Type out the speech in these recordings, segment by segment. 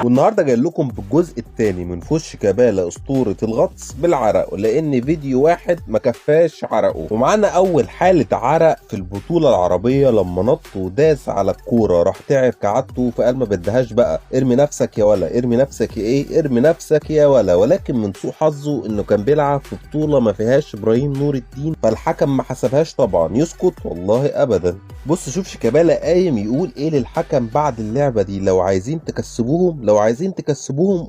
والنهارده جاي لكم بالجزء الثاني من فوز شيكابالا اسطوره الغطس بالعرق، لان فيديو واحد ما كفاش عرقه. ومعانا اول حاله عرق في البطوله العربيه لما نط وداس على الكوره، راح تعب كعادته فقال ما بدهاش بقى، ارمي نفسك يا ولا، ارمي نفسك يا ايه، ارمي نفسك يا ولا. ولكن من سوء حظه انه كان بيلعب في بطوله ما فيهاش ابراهيم نور الدين، فالحكم ما حسبهاش طبعا. يسكت؟ والله ابدا. بص شوف شيكابالا قايم يقول ايه للحكم بعد اللعبه دي: لو عايزين تكسبوهم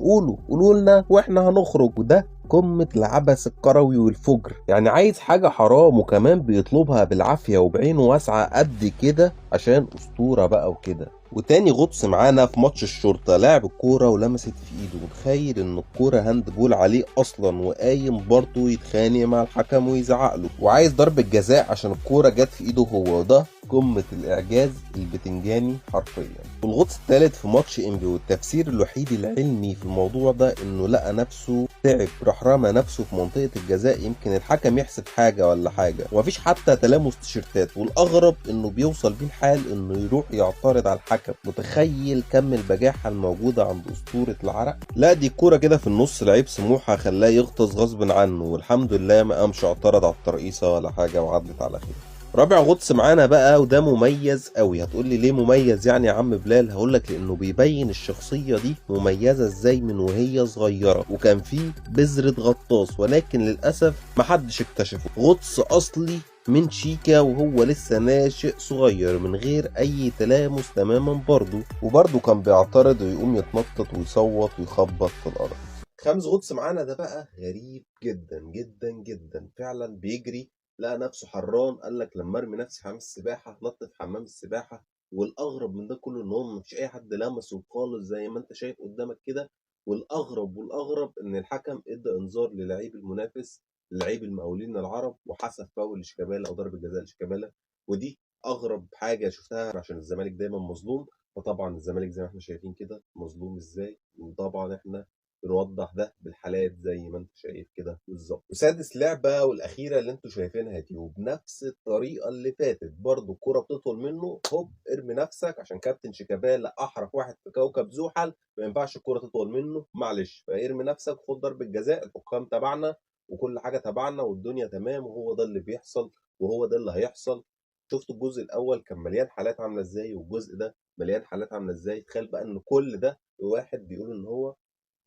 قولوا لنا واحنا هنخرج. وده قمة العبث الكروي والفجر، يعني عايز حاجة حرام وكمان بيطلبها بالعافية وبعينه واسعة قد كده عشان أسطورة بقى وكده. وتاني غطس معانا في ماتش الشرطة، لاعب الكورة ولمست في ايده، متخيل ان الكورة هاند بول عليه اصلا، وقايم برضه يتخانق مع الحكم ويزعق له وعايز ضربة جزاء عشان الكورة جت في ايده هو. ده قمة الإعجاز البتنجاني حرفيا. والغطس الثالث في ماتش انبي، والتفسير الوحيد العلمي في الموضوع ده انه لقى نفسه تعب، راح رمى نفسه في منطقة الجزاء، يمكن الحكم يحسب حاجة ولا حاجة، ومفيش حتى تلامس تيشيرتات. والأغرب انه بيوصل بيه الحال انه يروح يعترض على الحكم. متخيل كم البجاحة الموجودة عند أسطورة العرق؟ لا دي الكورة كده في النص لعيب سموحة خلاه يغطس غصب عنه، والحمد لله ما قامش اعترض على الترقيصة ولا حاجة وعدت على خير. رابع غطس معانا بقى وده مميز قوي. هتقولي ليه مميز يعني يا عم بلال؟ هقولك لانه بيبين الشخصية دي مميزة ازاي من وهي صغيرة، وكان فيه بذرة غطاس ولكن للأسف محدش اكتشفه. غطس أصلي من شيكا وهو لسه ناشئ صغير من غير اي تلامس تماما برضه، وبرضه كان بيعترض ويقوم يتنطط ويصوت ويخبط في الارض. خامس غطس معانا ده بقى غريب جدا جدا جدا، فعلا بيجري لقى نفسه حران، قال لك لما ارمي نفسي في حمام السباحه، نط في حمام السباحه. والاغرب من ده كله ان هو مفيش اي حد لمسه خالص زي ما انت شايف قدامك كده. والاغرب ان الحكم ادى انذار للعيب المنافس، لعيب المقاولين العرب، وحسب فاول لشيكابالا او ضربه جزاء لشيكابالا. ودي اغرب حاجه شفتها عشان الزمالك دايما مظلوم. فطبعا الزمالك زي ما احنا شايفين كده مظلوم ازاي، وطبعا احنا بنوضح ده بالحالات زي ما انت شايف كده بالظبط. وسادس لعبه والاخيره اللي انتوا شايفينها دي، وبنفس الطريقه اللي فاتت برضو، الكره بتطول منه هوب ارمي نفسك، عشان كابتن شيكابالا احرف واحد في كوكب زحل، ما ينفعش الكره تطول منه معلش، فارمي نفسك خد ضربه جزاء، الحكام تبعنا وكل حاجه تبعنا والدنيا تمام. وهو ده اللي بيحصل وهو ده اللي هيحصل. شفتوا الجزء الاول كان مليان حالات عامله ازاي، والجزء ده مليان حالات عامله ازاي. تخيل بقى ان كل ده واحد بيقول ان هو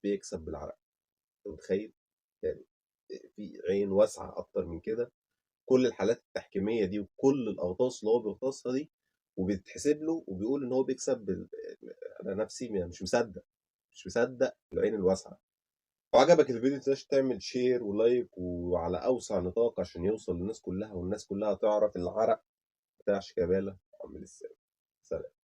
بيكسب بالعرق. انت متخيل؟ يعني في عين واسعه اكتر من كده. كل الحالات التحكيميه دي وكل الاغطاس اللي هو بيغطسها دي وبيتحسب له وبيقول ان هو بيكسب انا نفسي مش مصدق العين الواسعه. لو عجبك الفيديو متنساش تعمل شير ولايك وعلى اوسع نطاق عشان يوصل للناس كلها والناس كلها تعرف العرق بتاع شيكابالا عامل ازاي. سلام.